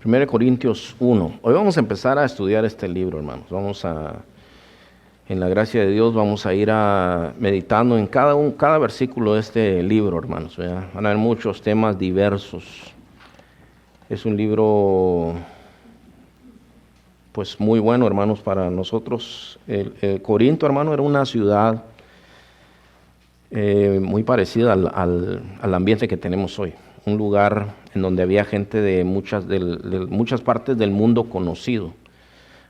1 Corintios 1. Hoy vamos a empezar a estudiar este libro, hermanos. En la gracia de Dios, vamos a ir meditando en cada versículo de este libro, hermanos. ¿Verdad? Van a haber muchos temas diversos. Es un libro, pues, muy bueno, hermanos, para nosotros. El Corinto, hermano, era una ciudad muy parecida al ambiente que tenemos hoy. Un lugar en donde había gente de muchas partes del mundo conocido.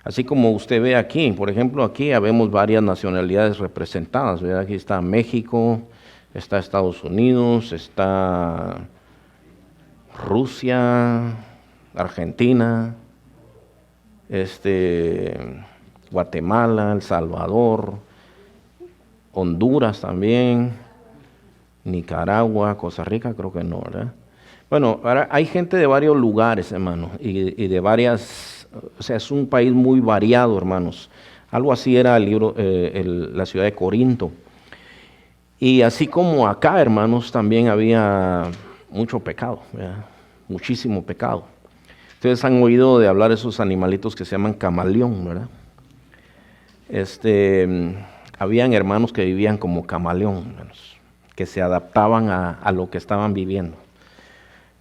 Así como usted ve aquí, por ejemplo, aquí habemos varias nacionalidades representadas, ¿verdad? Aquí está México, está Estados Unidos, está Rusia, Argentina, Guatemala, El Salvador, Honduras también, Nicaragua, Costa Rica, creo que no, ¿verdad? Bueno, ahora hay gente de varios lugares, hermano, y de varias, o sea, es un país muy variado, hermanos. Algo así era la ciudad de Corinto. Y así como acá, hermanos, también había mucho pecado, ¿verdad? Muchísimo pecado. Ustedes han oído de hablar de esos animalitos que se llaman camaleón, ¿verdad? Habían hermanos que vivían como camaleón, hermanos, que se adaptaban a lo que estaban viviendo.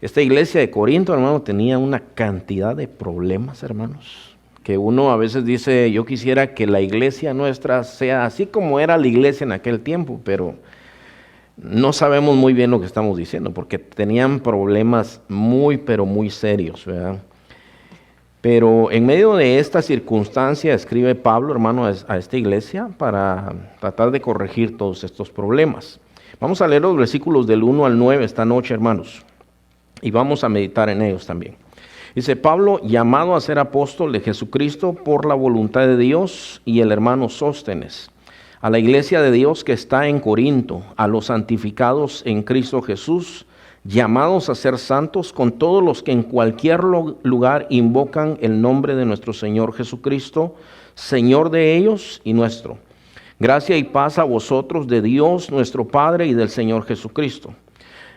Esta iglesia de Corinto, hermano, tenía una cantidad de problemas, hermanos, que uno a veces dice, yo quisiera que la iglesia nuestra sea así como era la iglesia en aquel tiempo, pero no sabemos muy bien lo que estamos diciendo, porque tenían problemas pero muy serios, ¿verdad? Pero en medio de esta circunstancia escribe Pablo, hermano, a esta iglesia para tratar de corregir todos estos problemas. Vamos a leer los versículos del 1 al 9 esta noche, hermanos. Y vamos a meditar en ellos también. Dice Pablo, llamado a ser apóstol de Jesucristo por la voluntad de Dios, y el hermano Sóstenes, a la iglesia de Dios que está en Corinto, a los santificados en Cristo Jesús, llamados a ser santos, con todos los que en cualquier lugar invocan el nombre de nuestro Señor Jesucristo, Señor de ellos y nuestro. Gracia y paz a vosotros de Dios nuestro Padre y del Señor Jesucristo.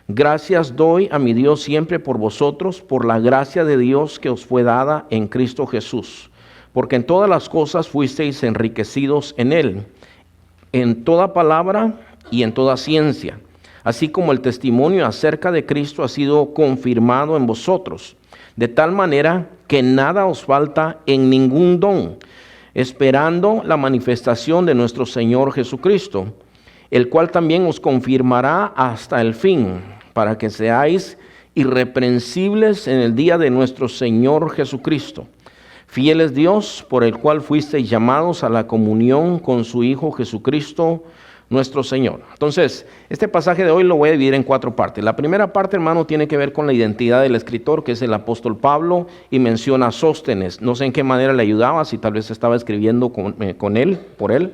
Gracias doy a mi Dios siempre por vosotros, por la gracia de Dios que os fue dada en Cristo Jesús, porque en todas las cosas fuisteis enriquecidos en Él, en toda palabra y en toda ciencia, así como el testimonio acerca de Cristo ha sido confirmado en vosotros, de tal manera que nada os falta en ningún don, esperando la manifestación de nuestro Señor Jesucristo, el cual también os confirmará hasta el fin, para que seáis irreprensibles en el día de nuestro Señor Jesucristo. Fiel es Dios, por el cual fuisteis llamados a la comunión con su Hijo Jesucristo, nuestro Señor. Entonces, este pasaje de hoy lo voy a dividir en 4 partes. La primera parte, hermano, tiene que ver con la identidad del escritor, que es el apóstol Pablo, y menciona a Sóstenes. No sé en qué manera le ayudaba, si tal vez estaba escribiendo con él, por él.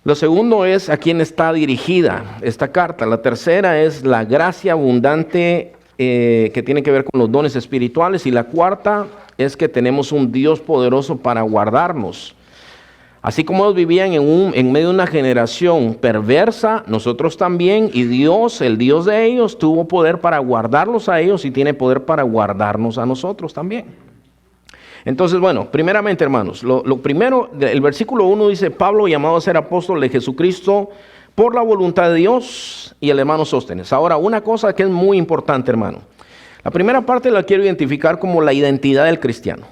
Lo segundo es a quién está dirigida esta carta. La tercera es la gracia abundante que tiene que ver con los dones espirituales. Y la cuarta es que tenemos un Dios poderoso para guardarnos. Así como ellos vivían en medio de una generación perversa, nosotros también, y Dios, el Dios de ellos, tuvo poder para guardarlos a ellos y tiene poder para guardarnos a nosotros también. Entonces, bueno, primeramente, hermanos, lo primero, el versículo 1 dice, Pablo, llamado a ser apóstol de Jesucristo por la voluntad de Dios, y el hermano Sóstenes. Ahora, una cosa que es muy importante, hermano. La primera parte la quiero identificar como la identidad del cristiano.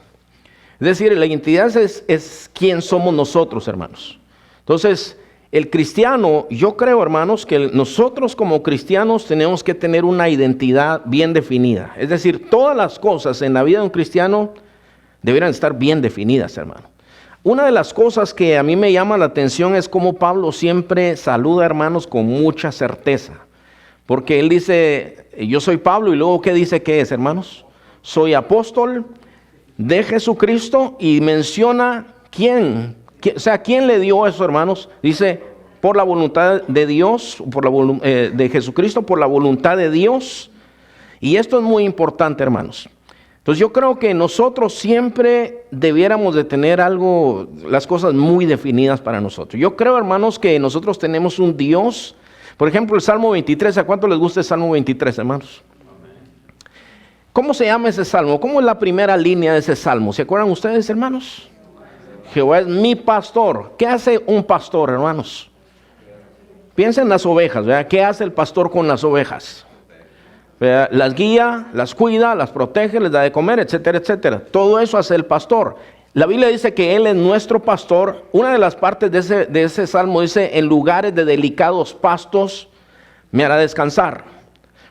Es decir, la identidad es quién somos nosotros, hermanos. Entonces, el cristiano, yo creo, hermanos, que nosotros como cristianos tenemos que tener una identidad bien definida. Es decir, todas las cosas en la vida de un cristiano deberían estar bien definidas, hermano. Una de las cosas que a mí me llama la atención es cómo Pablo siempre saluda, hermanos, con mucha certeza. Porque él dice, yo soy Pablo, y luego ¿qué dice que es, hermanos? Soy apóstol de Jesucristo, y menciona quién le dio eso, hermanos. Dice, por la voluntad de Dios, de Jesucristo, por la voluntad de Dios. Y esto es muy importante, hermanos. Entonces yo creo que nosotros siempre debiéramos de tener las cosas muy definidas para nosotros. Yo creo, hermanos, que nosotros tenemos un Dios. Por ejemplo, el Salmo 23, ¿a cuánto les gusta el Salmo 23, hermanos? ¿Cómo se llama ese salmo? ¿Cómo es la primera línea de ese salmo? ¿Se acuerdan ustedes, hermanos? Jehová es mi pastor. ¿Qué hace un pastor, hermanos? Piensen en las ovejas, ¿verdad? ¿Qué hace el pastor con las ovejas? ¿Verdad? Las guía, las cuida, las protege, les da de comer, etcétera, etcétera. Todo eso hace el pastor. La Biblia dice que Él es nuestro pastor. Una de las partes de ese salmo dice, en lugares de delicados pastos me hará descansar.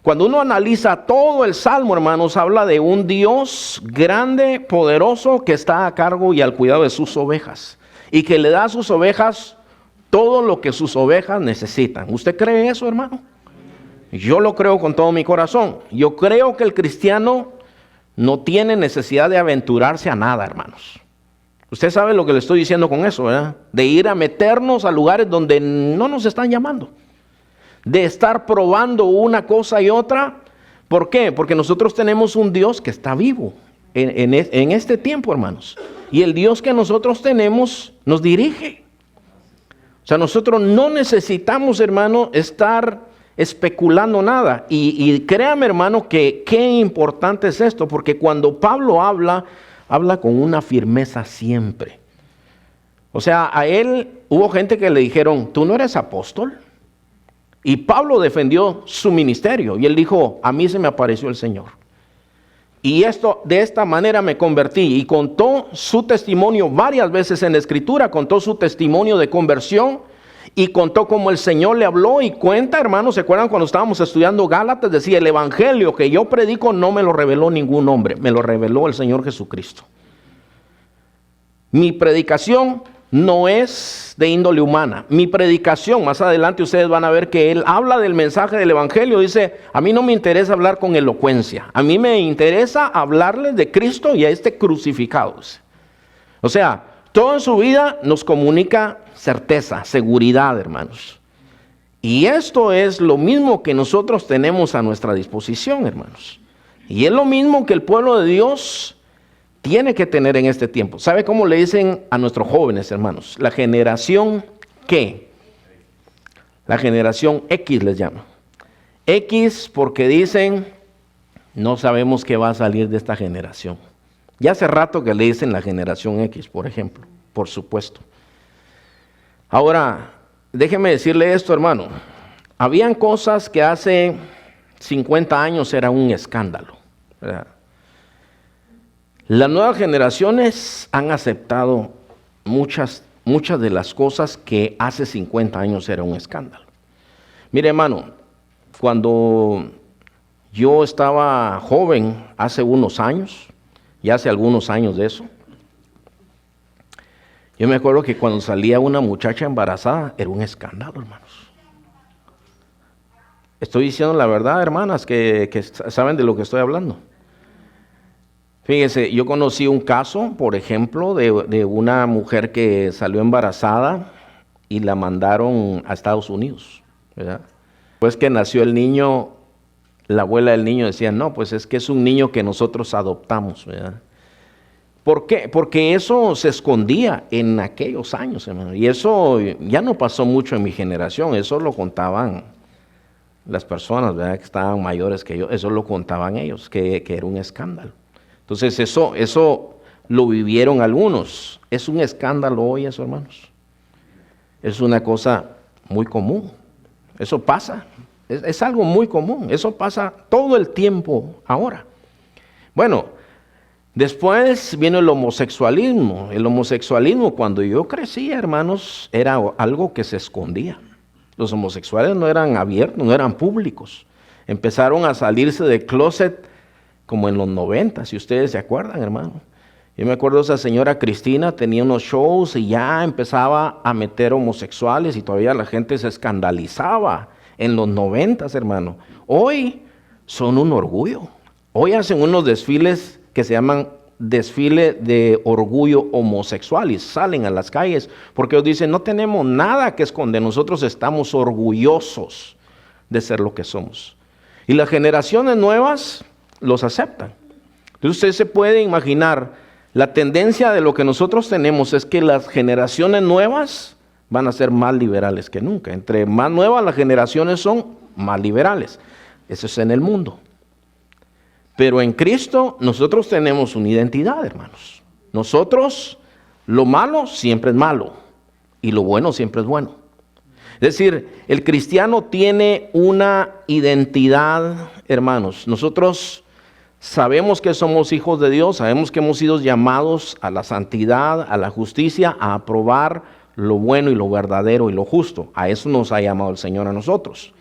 Cuando uno analiza todo el salmo, hermanos, habla de un Dios grande, poderoso, que está a cargo y al cuidado de sus ovejas. Y que le da a sus ovejas todo lo que sus ovejas necesitan. ¿Usted cree eso, hermano? Yo lo creo con todo mi corazón. Yo creo que el cristiano no tiene necesidad de aventurarse a nada, hermanos. Usted sabe lo que le estoy diciendo con eso, ¿verdad? De ir a meternos a lugares donde no nos están llamando. De estar probando una cosa y otra. ¿Por qué? Porque nosotros tenemos un Dios que está vivo en este tiempo, hermanos. Y el Dios que nosotros tenemos nos dirige. O sea, nosotros no necesitamos, hermano, estar especulando nada. Y créame, hermano, que qué importante es esto. Porque cuando Pablo habla con una firmeza siempre. O sea, a él hubo gente que le dijeron, ¿tú no eres apóstol? Y Pablo defendió su ministerio y él dijo, a mí se me apareció el Señor. Y de esta manera me convertí, y contó su testimonio varias veces en la Escritura, contó su testimonio de conversión y contó cómo el Señor le habló. Y cuenta, hermanos, ¿se acuerdan cuando estábamos estudiando Gálatas? Decía, el evangelio que yo predico no me lo reveló ningún hombre, me lo reveló el Señor Jesucristo. Mi predicación no es de índole humana. Mi predicación, más adelante ustedes van a ver que él habla del mensaje del evangelio. Dice, a mí no me interesa hablar con elocuencia. A mí me interesa hablarles de Cristo y a este crucificado. O sea, todo en su vida nos comunica certeza, seguridad, hermanos. Y esto es lo mismo que nosotros tenemos a nuestra disposición, hermanos. Y es lo mismo que el pueblo de Dios tiene que tener en este tiempo. ¿Sabe cómo le dicen a nuestros jóvenes, hermanos? La generación ¿qué? La generación X les llama. X porque dicen, no sabemos qué va a salir de esta generación. Ya hace rato que le dicen la generación X, por ejemplo, por supuesto. Ahora, déjeme decirle esto, hermano. Habían cosas que hace 50 años era un escándalo, ¿verdad? Las nuevas generaciones han aceptado muchas de las cosas que hace 50 años era un escándalo. Mire, hermano, cuando yo estaba joven, hace unos años, ya hace algunos años de eso, yo me acuerdo que cuando salía una muchacha embarazada, era un escándalo, hermanos. Estoy diciendo la verdad, hermanas, que saben de lo que estoy hablando. Fíjense, yo conocí un caso, por ejemplo, de una mujer que salió embarazada y la mandaron a Estados Unidos, ¿verdad? Después que nació el niño, la abuela del niño decía, no, pues es que es un niño que nosotros adoptamos, ¿verdad? ¿Por qué? Porque eso se escondía en aquellos años, hermano. Y eso ya no pasó mucho en mi generación, eso lo contaban las personas, ¿verdad?, que estaban mayores que yo, eso lo contaban ellos, que era un escándalo. Entonces eso lo vivieron algunos. Es un escándalo hoy eso, hermanos. Es una cosa muy común. Eso pasa. Es algo muy común. Eso pasa todo el tiempo ahora. Bueno, después vino el homosexualismo. El homosexualismo, cuando yo crecí, hermanos, era algo que se escondía. Los homosexuales no eran abiertos, no eran públicos. Empezaron a salirse del closet como en los 90, si ustedes se acuerdan, hermano. Yo me acuerdo, esa señora Cristina tenía unos shows y ya empezaba a meter homosexuales y todavía la gente se escandalizaba en los 90, hermano. Hoy son un orgullo. Hoy hacen unos desfiles que se llaman desfile de orgullo homosexual y salen a las calles porque ellos dicen, no tenemos nada que esconder, nosotros estamos orgullosos de ser lo que somos. Y las generaciones nuevas los aceptan. Entonces usted se puede imaginar, la tendencia de lo que nosotros tenemos es que las generaciones nuevas van a ser más liberales que nunca. Entre más nuevas las generaciones son, más liberales. Eso es en el mundo. Pero en Cristo nosotros tenemos una identidad, hermanos. Nosotros, lo malo siempre es malo y lo bueno siempre es bueno. Es decir, el cristiano tiene una identidad, hermanos. Nosotros sabemos que somos hijos de Dios, sabemos que hemos sido llamados a la santidad, a la justicia, a aprobar lo bueno y lo verdadero y lo justo. A eso nos ha llamado el Señor a nosotros.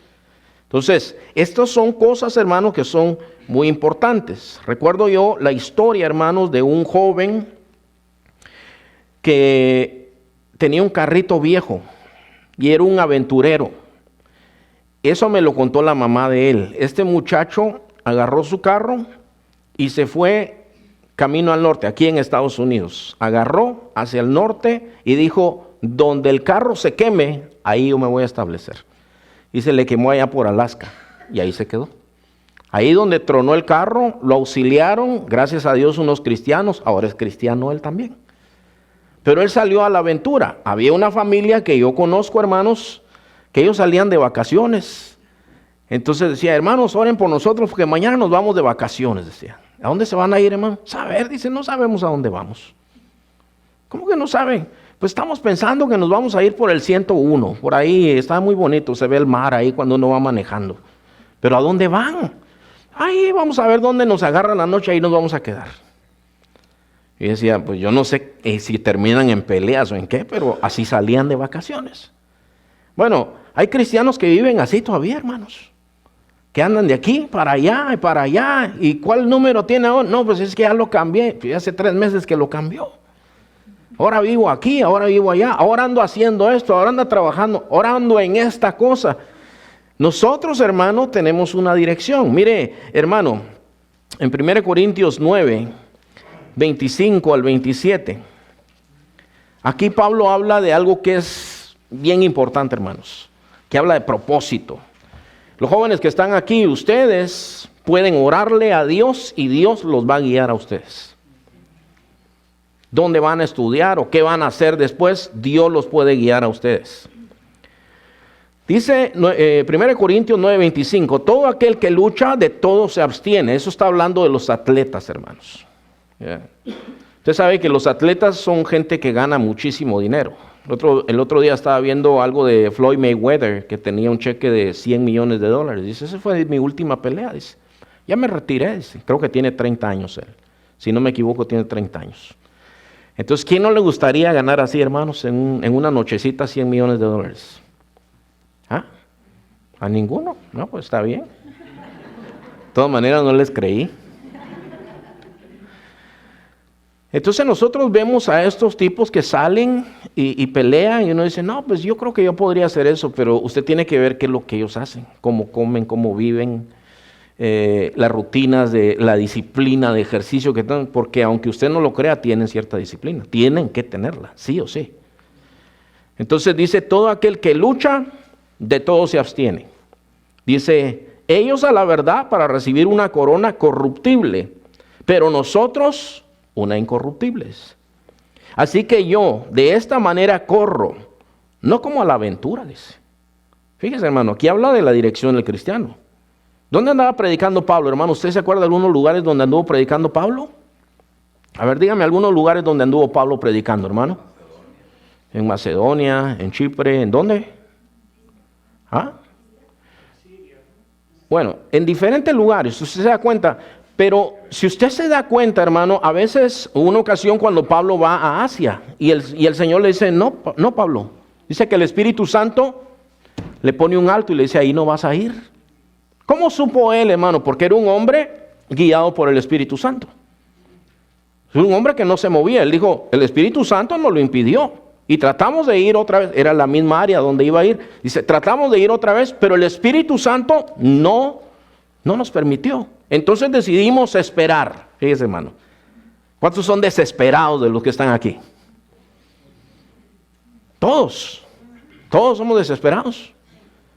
Entonces, estas son cosas, hermanos, que son muy importantes. Recuerdo yo la historia, hermanos, de un joven que tenía un carrito viejo y era un aventurero. Eso me lo contó la mamá de él. Este muchacho agarró su carro y se fue camino al norte, aquí en Estados Unidos. Agarró hacia el norte y dijo, donde el carro se queme, ahí yo me voy a establecer. Y se le quemó allá por Alaska y ahí se quedó. Ahí donde tronó el carro, lo auxiliaron, gracias a Dios, unos cristianos. Ahora es cristiano él también. Pero él salió a la aventura. Había una familia que yo conozco, hermanos, que ellos salían de vacaciones. Entonces decía, hermanos, oren por nosotros porque mañana nos vamos de vacaciones, decía. ¿A dónde se van a ir, hermano? Saber, dice, no sabemos a dónde vamos. ¿Cómo que no saben? Pues estamos pensando que nos vamos a ir por el 101. Por ahí está muy bonito, se ve el mar ahí cuando uno va manejando. ¿Pero a dónde van? Ahí vamos a ver dónde nos agarra la noche, ahí nos vamos a quedar. Y decía, pues yo no sé si terminan en peleas o en qué, pero así salían de vacaciones. Bueno, hay cristianos que viven así todavía, hermanos. Que andan de aquí para allá y para allá. ¿Y cuál número tiene ahora? No, pues es que ya lo cambié. Hace 3 meses que lo cambió. Ahora vivo aquí, ahora vivo allá. Ahora ando haciendo esto, ahora ando trabajando, ahora ando en esta cosa. Nosotros, hermano, tenemos una dirección. Mire, hermano, en 1 Corintios 9, 25 al 27. Aquí Pablo habla de algo que es bien importante, hermanos. Que habla de propósito. Los jóvenes que están aquí, ustedes pueden orarle a Dios y Dios los va a guiar a ustedes. ¿Dónde van a estudiar o qué van a hacer después? Dios los puede guiar a ustedes. Dice 1 Corintios 9:25, todo aquel que lucha de todo se abstiene. Eso está hablando de los atletas, hermanos. Yeah. Usted sabe que los atletas son gente que gana muchísimo dinero. El otro día estaba viendo algo de Floyd Mayweather, que tenía un cheque de $100 millones. Dice, esa fue mi última pelea. Dice, ya me retiré. Dice, creo que tiene 30 años él. Si no me equivoco, tiene 30 años. Entonces, ¿quién no le gustaría ganar así, hermanos, en una nochecita $100 millones? ¿Ah? ¿A ninguno? No, pues está bien. De todas maneras, no les creí. Entonces nosotros vemos a estos tipos que salen y pelean y uno dice, no, pues yo creo que yo podría hacer eso, pero usted tiene que ver qué es lo que ellos hacen, cómo comen, cómo viven, las rutinas, la disciplina de ejercicio que tienen, porque aunque usted no lo crea, tienen cierta disciplina, tienen que tenerla, sí o sí. Entonces dice, todo aquel que lucha, de todo se abstiene. Dice, ellos a la verdad para recibir una corona corruptible, pero nosotros una incorruptible. Así que yo de esta manera corro, no como a la aventura, dice. Fíjese, hermano, aquí habla de la dirección del cristiano. ¿Dónde andaba predicando Pablo, hermano? ¿Usted se acuerda de algunos lugares donde anduvo predicando Pablo? A ver, dígame algunos lugares donde anduvo Pablo predicando, hermano. En Macedonia, en Chipre, ¿en dónde? ¿Ah? Bueno, en diferentes lugares, usted se da cuenta. Pero si usted se da cuenta, hermano, a veces, una ocasión cuando Pablo va a Asia y el Señor le dice, no, Pablo. Dice que el Espíritu Santo le pone un alto y le dice, ahí no vas a ir. ¿Cómo supo él, hermano? Porque era un hombre guiado por el Espíritu Santo. Es un hombre que no se movía. Él dijo, el Espíritu Santo nos lo impidió. Y tratamos de ir otra vez. Era la misma área donde iba a ir. Dice, tratamos de ir otra vez, pero el Espíritu Santo no nos permitió. Entonces decidimos esperar. Fíjese, hermano. ¿Cuántos son desesperados de los que están aquí? Todos somos desesperados.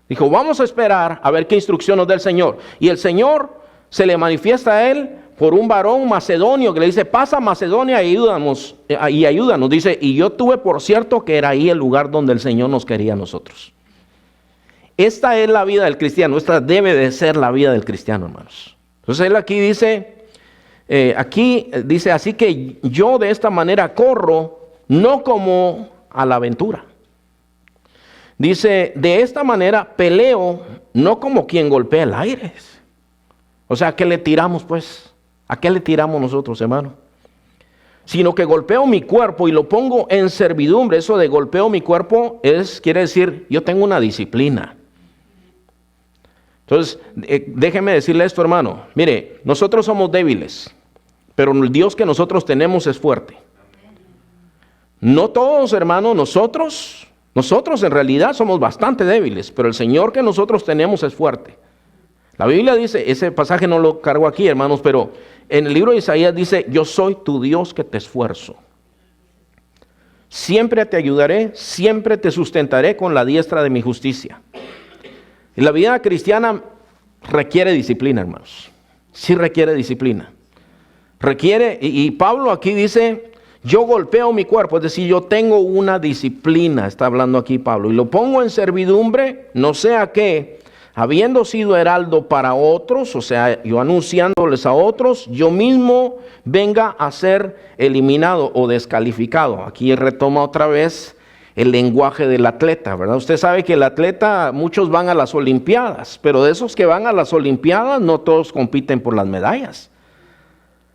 Dijo, vamos a esperar a ver qué instrucción nos da el Señor. Y el Señor se le manifiesta a él por un varón macedonio que le dice, pasa a Macedonia y ayúdanos. Dice, y yo tuve por cierto que era ahí el lugar donde el Señor nos quería a nosotros. Esta es la vida del cristiano. Esta debe de ser la vida del cristiano, hermanos. Entonces él aquí dice, así que yo de esta manera corro, no como a la aventura. Dice, de esta manera peleo, no como quien golpea el aire. O sea, ¿a qué le tiramos pues? ¿A qué le tiramos nosotros, hermano? Sino que golpeo mi cuerpo y lo pongo en servidumbre. Eso de golpeo mi cuerpo quiere decir, yo tengo una disciplina. Entonces, déjeme decirle esto, hermano. Mire, nosotros somos débiles, pero el Dios que nosotros tenemos es fuerte. No todos, hermano, nosotros en realidad somos bastante débiles, pero el Señor que nosotros tenemos es fuerte. La Biblia dice, ese pasaje no lo cargo aquí, hermanos, pero en el libro de Isaías dice, yo soy tu Dios que te esfuerzo. Siempre te ayudaré, siempre te sustentaré con la diestra de mi justicia. Y la vida cristiana requiere disciplina, hermanos. Sí requiere disciplina. Y Pablo aquí dice, yo golpeo mi cuerpo, es decir, yo tengo una disciplina, está hablando aquí Pablo, y lo pongo en servidumbre, no sea que, habiendo sido heraldo para otros, o sea, yo anunciándoles a otros, yo mismo venga a ser eliminado o descalificado. Aquí retoma otra vez el lenguaje del atleta, ¿verdad? Usted sabe que el atleta, muchos van a las Olimpiadas, pero de esos que van a las Olimpiadas, no todos compiten por las medallas.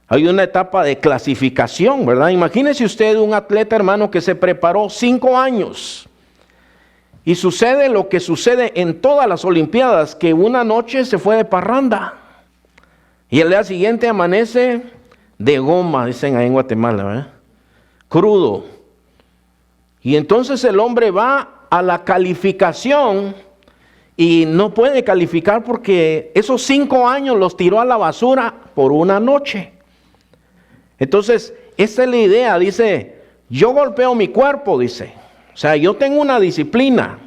Hay una etapa de clasificación, ¿verdad? Imagínese usted un atleta, hermano, que se preparó 5 años. Y sucede lo que sucede en todas las Olimpiadas, que una noche se fue de parranda. Y el día siguiente amanece de goma, dicen ahí en Guatemala, ¿verdad? Crudo. Y entonces el hombre va a la calificación y no puede calificar porque esos 5 años los tiró a la basura por una noche. Entonces, esta es la idea, dice, yo golpeo mi cuerpo, dice. O sea, yo tengo una disciplina.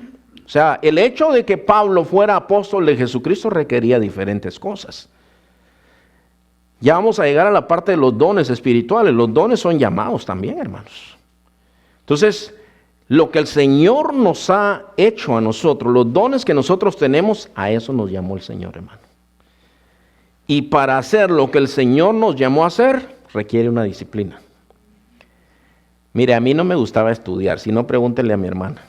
O sea, el hecho de que Pablo fuera apóstol de Jesucristo requería diferentes cosas. Ya vamos a llegar a la parte de los dones espirituales. Los dones son llamados también, hermanos. Entonces, lo que el Señor nos ha hecho a nosotros, los dones que nosotros tenemos, a eso nos llamó el Señor, hermano. Y para hacer lo que el Señor nos llamó a hacer, requiere una disciplina. Mire, a mí no me gustaba estudiar, si no pregúntele a mi hermana.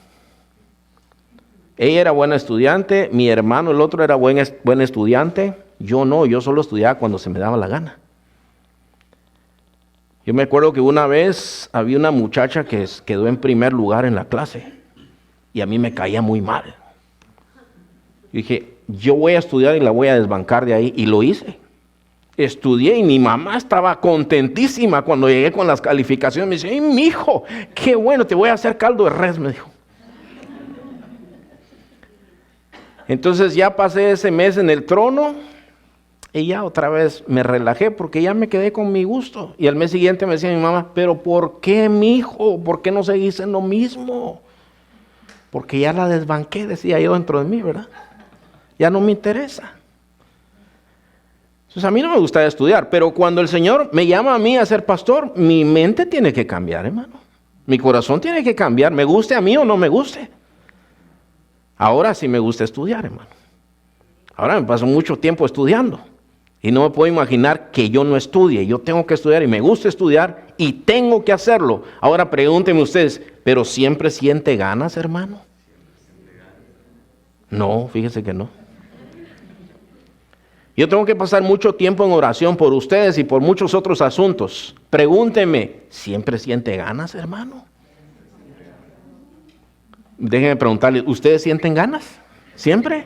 Ella era buena estudiante, mi hermano, el otro era buen estudiante, yo no, yo solo estudiaba cuando se me daba la gana. Yo me acuerdo que una vez había una muchacha que quedó en primer lugar en la clase y a mí me caía muy mal. Yo dije, yo voy a estudiar y la voy a desbancar de ahí, y lo hice. Estudié y mi mamá estaba contentísima cuando llegué con las calificaciones. Me dice, ¡ay, mijo, qué bueno, te voy a hacer caldo de res!, me dijo. Entonces ya pasé ese mes en el trono y ya otra vez me relajé porque ya me quedé con mi gusto. Y al mes siguiente me decía mi mamá, ¿pero por qué, mijo? ¿Por qué no seguís en lo mismo? Porque ya la desbanqué, decía yo dentro de mí, ¿verdad? Ya no me interesa. Entonces a mí no me gusta estudiar, pero cuando el Señor me llama a mí a ser pastor, mi mente tiene que cambiar, hermano. Mi corazón tiene que cambiar, me guste a mí o no me guste. Ahora sí me gusta estudiar, hermano. Ahora me paso mucho tiempo estudiando y no me puedo imaginar que yo no estudie. Yo tengo que estudiar y me gusta estudiar y tengo que hacerlo. Ahora pregúntenme ustedes, ¿pero siempre siente ganas, hermano? No, fíjese que no. Yo tengo que pasar mucho tiempo en oración por ustedes y por muchos otros asuntos. Pregúntenme, ¿siempre siente ganas, hermano? Déjenme preguntarles, ¿ustedes sienten ganas? ¿Siempre?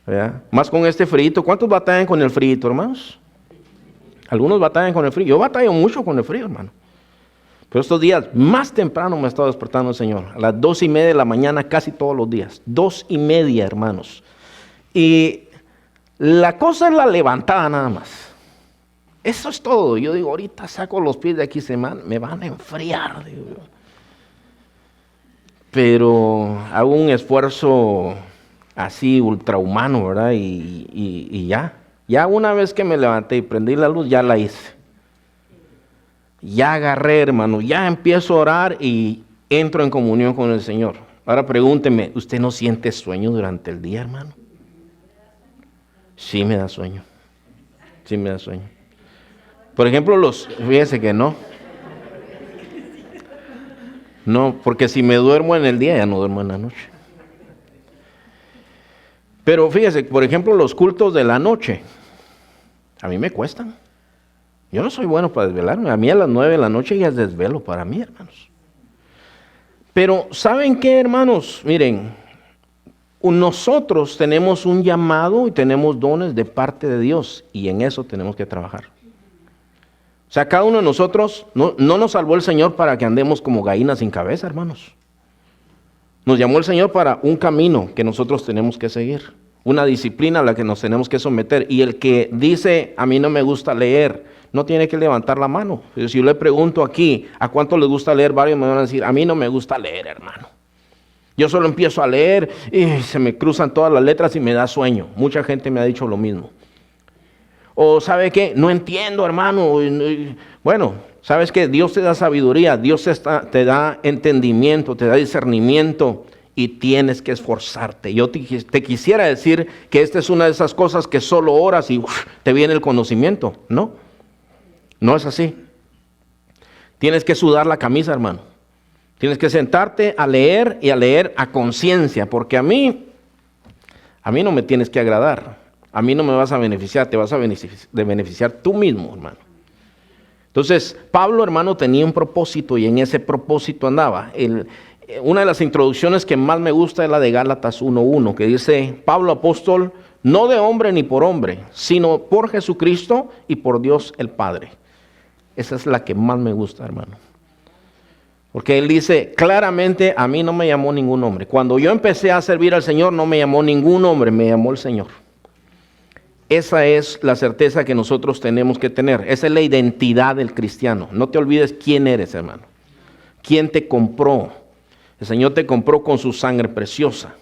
¿Verdad? Más con este frío. ¿Cuántos batallan con el frío, hermanos? Algunos batallan con el frío. Yo batallo mucho con el frío, hermano. Pero estos días, más temprano me ha estado despertando el Señor. A las 2:30 de la mañana, casi todos los días. 2:30, hermanos. Y la cosa es la levantada nada más. Eso es todo. Yo digo, ahorita saco los pies de aquí, me van a enfriar. Digo. Pero hago un esfuerzo así ultrahumano, ¿verdad? Y ya una vez que me levanté y prendí la luz, ya la hice. Ya agarré, hermano, ya empiezo a orar y entro en comunión con el Señor. Ahora pregúnteme, ¿usted no siente sueño durante el día, hermano? Sí me da sueño. Sí me da sueño. Por ejemplo, fíjese que no. No, porque si me duermo en el día, ya no duermo en la noche. Pero fíjese, por ejemplo, los cultos de la noche, a mí me cuestan. Yo no soy bueno para desvelarme. A mí a las 9 de la noche ya es desvelo para mí, hermanos. Pero ¿saben qué, hermanos? Miren, nosotros tenemos un llamado y tenemos dones de parte de Dios, y en eso tenemos que trabajar. O sea, cada uno de nosotros no nos salvó el Señor para que andemos como gallinas sin cabeza, hermanos. Nos llamó el Señor para un camino que nosotros tenemos que seguir, una disciplina a la que nos tenemos que someter. Y el que dice, a mí no me gusta leer, no tiene que levantar la mano. Si yo le pregunto aquí, ¿a cuánto les gusta leer? Varios me van a decir, a mí no me gusta leer, hermano. Yo solo empiezo a leer y se me cruzan todas las letras y me da sueño. Mucha gente me ha dicho lo mismo. O ¿sabe qué? No entiendo, hermano. Bueno, ¿sabes qué? Dios te da sabiduría, Dios te da entendimiento, te da discernimiento y tienes que esforzarte. Yo te quisiera decir que esta es una de esas cosas que solo oras y te viene el conocimiento. No, no es así. Tienes que sudar la camisa, hermano. Tienes que sentarte a leer y a leer a conciencia, porque a mí no me tienes que agradar. A mí no me vas a beneficiar, te vas a beneficiar tú mismo, hermano. Entonces, Pablo, hermano, tenía un propósito y en ese propósito andaba. Una de las introducciones que más me gusta es la de Gálatas 1:1, que dice, Pablo apóstol, no de hombre ni por hombre, sino por Jesucristo y por Dios el Padre. Esa es la que más me gusta, hermano. Porque él dice, claramente, a mí no me llamó ningún hombre. Cuando yo empecé a servir al Señor, no me llamó ningún hombre, me llamó el Señor. Esa es la certeza que nosotros tenemos que tener. Esa es la identidad del cristiano. No te olvides quién eres, hermano. ¿Quién te compró? El Señor te compró con su sangre preciosa.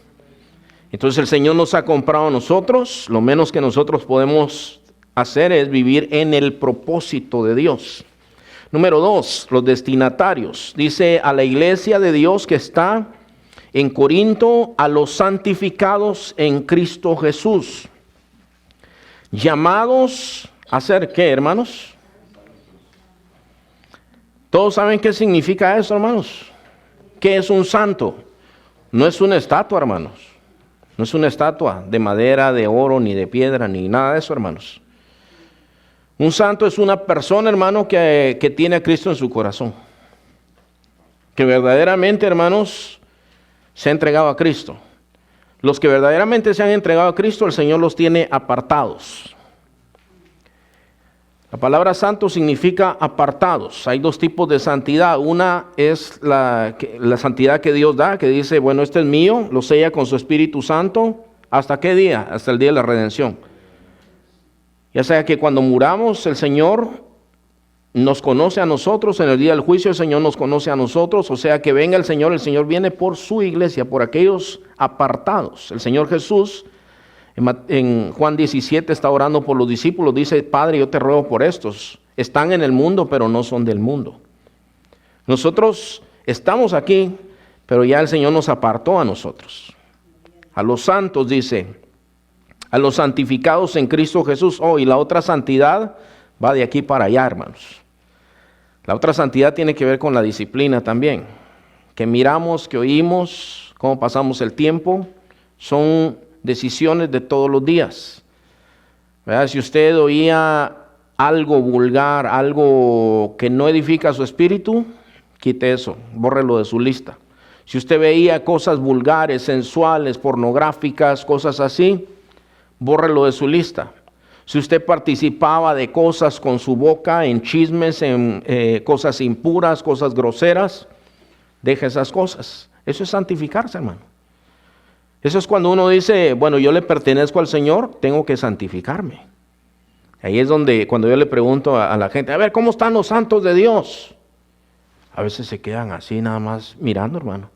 Entonces el Señor nos ha comprado a nosotros. Lo menos que nosotros podemos hacer es vivir en el propósito de Dios. Número 2, los destinatarios. Dice a la iglesia de Dios que está en Corinto, a los santificados en Cristo Jesús. Llamados a ser ¿qué, hermanos? ¿Todos saben qué significa eso, hermanos? ¿Qué es un santo? No es una estatua, hermanos. No es una estatua de madera, de oro, ni de piedra, ni nada de eso, hermanos. Un santo es una persona, hermano, que tiene a Cristo en su corazón. Que verdaderamente, hermanos, se ha entregado a Cristo. Los que verdaderamente se han entregado a Cristo, el Señor los tiene apartados. La palabra santo significa apartados. Hay dos tipos de santidad. Una es la santidad que Dios da, que dice, bueno, este es mío, lo sella con su Espíritu Santo. ¿Hasta qué día? Hasta el día de la redención. Ya sea que cuando muramos, el Señor nos conoce a nosotros, en el día del juicio el Señor nos conoce a nosotros, o sea que venga el Señor viene por su iglesia, por aquellos apartados. El Señor Jesús en Juan 17 está orando por los discípulos, dice, Padre, yo te ruego por estos, están en el mundo, pero no son del mundo. Nosotros estamos aquí, pero ya el Señor nos apartó a nosotros. A los santos, dice, a los santificados en Cristo Jesús. Y la otra santidad va de aquí para allá, hermanos. La otra santidad tiene que ver con la disciplina también. Que miramos, que oímos, cómo pasamos el tiempo, son decisiones de todos los días. ¿Verdad? Si usted oía algo vulgar, algo que no edifica su espíritu, quite eso, bórrelo de su lista. Si usted veía cosas vulgares, sensuales, pornográficas, cosas así, bórrelo de su lista. Si usted participaba de cosas con su boca, en chismes, en cosas impuras, cosas groseras, deje esas cosas. Eso es santificarse, hermano. Eso es cuando uno dice, bueno, yo le pertenezco al Señor, tengo que santificarme. Ahí es donde, cuando yo le pregunto a la gente, a ver, ¿cómo están los santos de Dios? A veces se quedan así nada más mirando, hermano.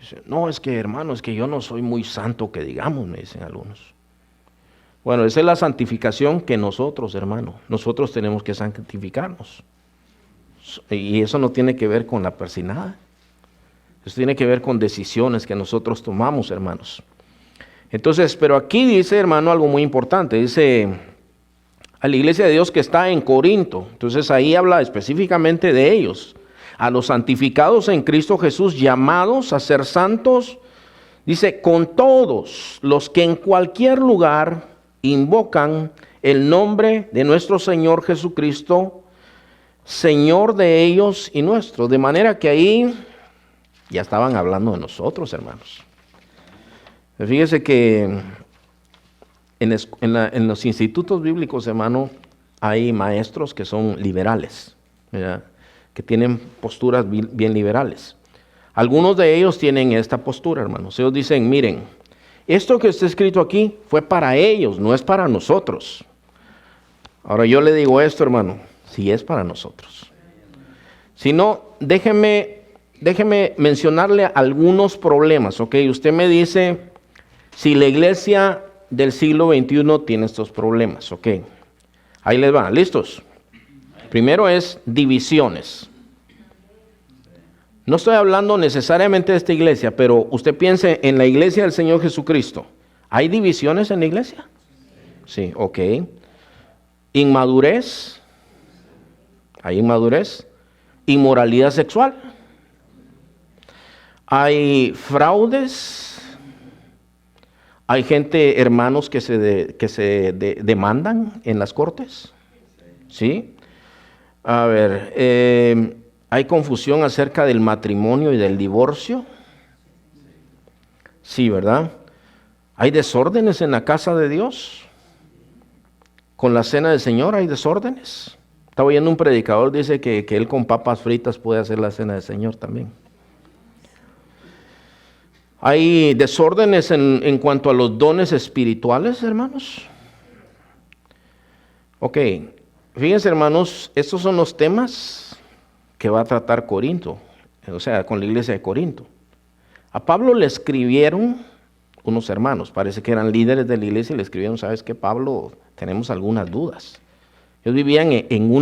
Dicen, no, es que, hermano, es que yo no soy muy santo que digamos, me dicen algunos. Bueno, esa es la santificación que nosotros, hermano, nosotros tenemos que santificarnos. Y eso no tiene que ver con la persinada. Eso tiene que ver con decisiones que nosotros tomamos, hermanos. Entonces, pero aquí dice, hermano, algo muy importante. Dice, a la iglesia de Dios que está en Corinto. Entonces ahí habla específicamente de ellos. A los santificados en Cristo Jesús, llamados a ser santos. Dice, con todos los que en cualquier lugar invocan el nombre de nuestro Señor Jesucristo, Señor de ellos y nuestro. De manera que ahí ya estaban hablando de nosotros, hermanos. Fíjese que en los institutos bíblicos, hermano, hay maestros que son liberales, ¿verdad? Que tienen posturas bien liberales. Algunos de ellos tienen esta postura, hermanos. Ellos dicen, miren, esto que está escrito aquí fue para ellos, no es para nosotros. Ahora yo le digo esto, hermano, si es para nosotros. Si no, déjeme mencionarle algunos problemas, ¿ok? Usted me dice si la iglesia del siglo XXI tiene estos problemas, ¿ok? Ahí les va, ¿listos? Primero es divisiones. No estoy hablando necesariamente de esta iglesia, pero usted piense en la iglesia del Señor Jesucristo. ¿Hay divisiones en la iglesia? Sí, ok. Inmadurez. ¿Hay inmadurez? Inmoralidad sexual. Hay fraudes. Hay gente, hermanos, que se demandan en las cortes. ¿Sí? A ver, ¿hay confusión acerca del matrimonio y del divorcio? Sí, ¿verdad? ¿Hay desórdenes en la casa de Dios? ¿Con la cena del Señor hay desórdenes? Estaba oyendo un predicador, dice que él con papas fritas puede hacer la cena del Señor también. ¿Hay desórdenes en cuanto a los dones espirituales, hermanos? Ok, fíjense, hermanos, estos son los temas que va a tratar Corinto, o sea, con la iglesia de Corinto. A Pablo le escribieron unos hermanos, parece que eran líderes de la iglesia, y le escribieron, ¿sabes qué, Pablo? Tenemos algunas dudas. Ellos vivían en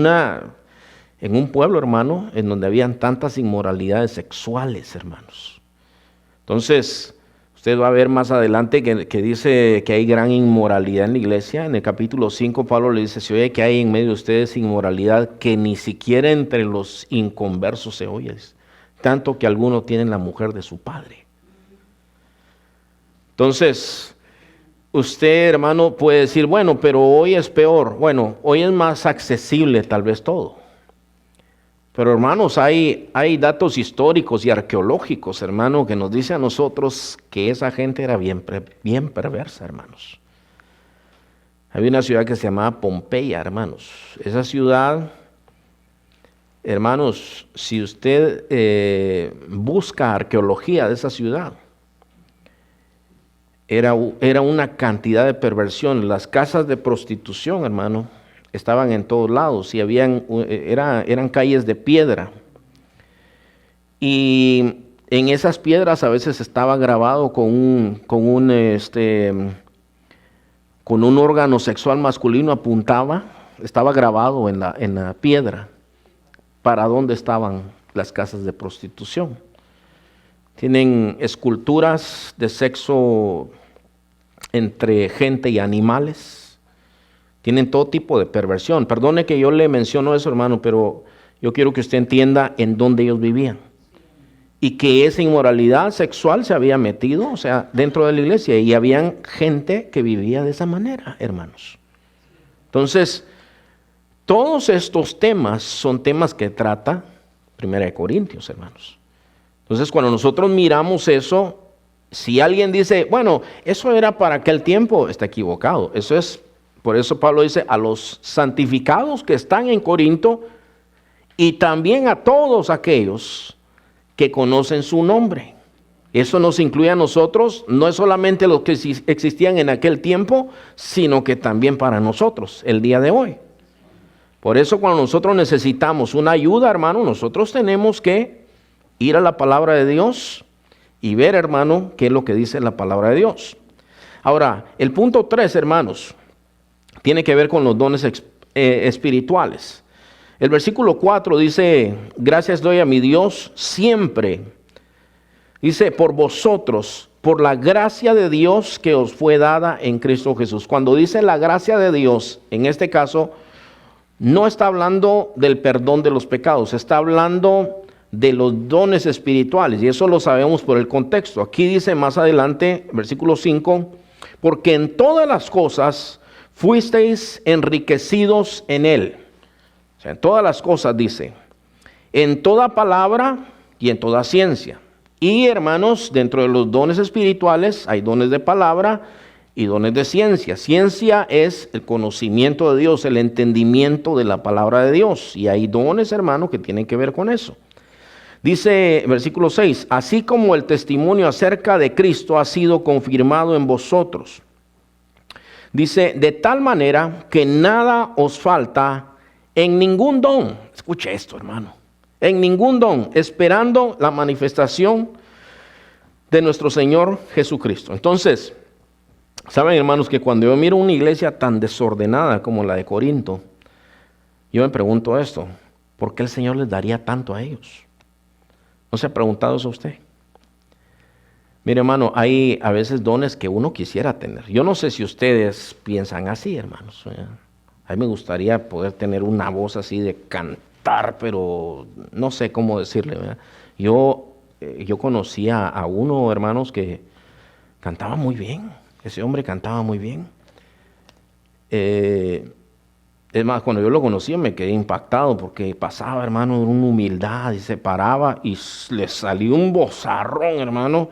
un pueblo, hermano, en donde habían tantas inmoralidades sexuales, hermanos. Entonces, usted va a ver más adelante que dice que hay gran inmoralidad en la iglesia. En el capítulo 5, Pablo le dice, se oye que hay en medio de ustedes inmoralidad que ni siquiera entre los inconversos se oye, tanto que algunos tienen la mujer de su padre. Entonces, usted, hermano, puede decir, bueno, pero hoy es peor. Bueno, hoy es más accesible tal vez todo. Pero hermanos, hay datos históricos y arqueológicos, hermano, que nos dice a nosotros que esa gente era bien perversa, hermanos. Había una ciudad que se llamaba Pompeya, hermanos. Esa ciudad, hermanos, si usted busca arqueología de esa ciudad, era una cantidad de perversión. Las casas de prostitución, hermano, estaban en todos lados y eran calles de piedra. Y en esas piedras a veces estaba grabado con un órgano sexual masculino, estaba grabado en la piedra para dónde estaban las casas de prostitución. Tienen esculturas de sexo entre gente y animales. Tienen todo tipo de perversión. Perdone que yo le menciono eso, hermano, pero yo quiero que usted entienda en dónde ellos vivían. Y que esa inmoralidad sexual se había metido, o sea, dentro de la iglesia. Y habían gente que vivía de esa manera, hermanos. Entonces, todos estos temas son temas que trata 1 Corintios, hermanos. Entonces, cuando nosotros miramos eso, si alguien dice, bueno, eso era para aquel tiempo, está equivocado. Por eso Pablo dice a los santificados que están en Corinto y también a todos aquellos que conocen su nombre. Eso nos incluye a nosotros, no es solamente los que existían en aquel tiempo, sino que también para nosotros, el día de hoy. Por eso cuando nosotros necesitamos una ayuda, hermano, nosotros tenemos que ir a la palabra de Dios y ver, hermano, qué es lo que dice la palabra de Dios. Ahora, el punto 3, hermanos, tiene que ver con los dones espirituales. El versículo 4 dice, gracias doy a mi Dios siempre. Dice, por vosotros, por la gracia de Dios que os fue dada en Cristo Jesús. Cuando dice la gracia de Dios, en este caso, no está hablando del perdón de los pecados, está hablando de los dones espirituales, y eso lo sabemos por el contexto. Aquí dice más adelante, versículo 5, porque en todas las cosas fuisteis enriquecidos en él. O sea, en todas las cosas dice, en toda palabra y en toda ciencia. Y hermanos, dentro de los dones espirituales hay dones de palabra y dones de ciencia. Ciencia es el conocimiento de Dios, el entendimiento de la palabra de Dios. Y hay dones, hermanos, que tienen que ver con eso. Dice versículo 6, así como el testimonio acerca de Cristo ha sido confirmado en vosotros. Dice, de tal manera que nada os falta en ningún don. Escuche esto, hermano. En ningún don, esperando la manifestación de nuestro Señor Jesucristo. Entonces, saben, hermanos, que cuando yo miro una iglesia tan desordenada como la de Corinto, yo me pregunto esto, ¿por qué el Señor les daría tanto a ellos? ¿No se ha preguntado eso usted? Mire, hermano, hay a veces dones que uno quisiera tener. Yo no sé si ustedes piensan así, hermanos. A mí me gustaría poder tener una voz así de cantar, pero no sé cómo decirle, ¿verdad? Yo conocía a uno, hermanos, que cantaba muy bien. Ese hombre cantaba muy bien. Es más, cuando yo lo conocí me quedé impactado porque pasaba, hermano, en una humildad y se paraba y le salió un vozarrón, hermano.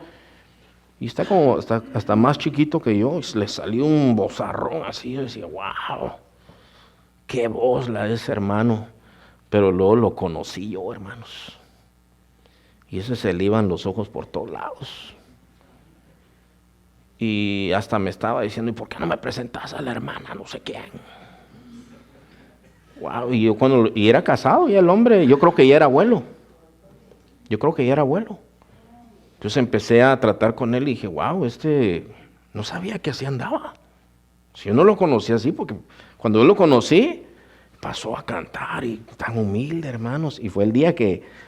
Y está como hasta más chiquito que yo, y le salió un vozarrón así. Yo decía, wow, qué voz la de ese hermano. Pero luego lo conocí yo, hermanos. Y ese se le iban los ojos por todos lados. Y hasta me estaba diciendo, ¿y por qué no me presentas a la hermana? No sé quién. Wow, y era casado y el hombre, yo creo que ya era abuelo. Entonces empecé a tratar con él y dije, wow, no sabía que así andaba. Si yo no lo conocía así, porque cuando yo lo conocí, pasó a cantar y tan humilde, hermanos. Y fue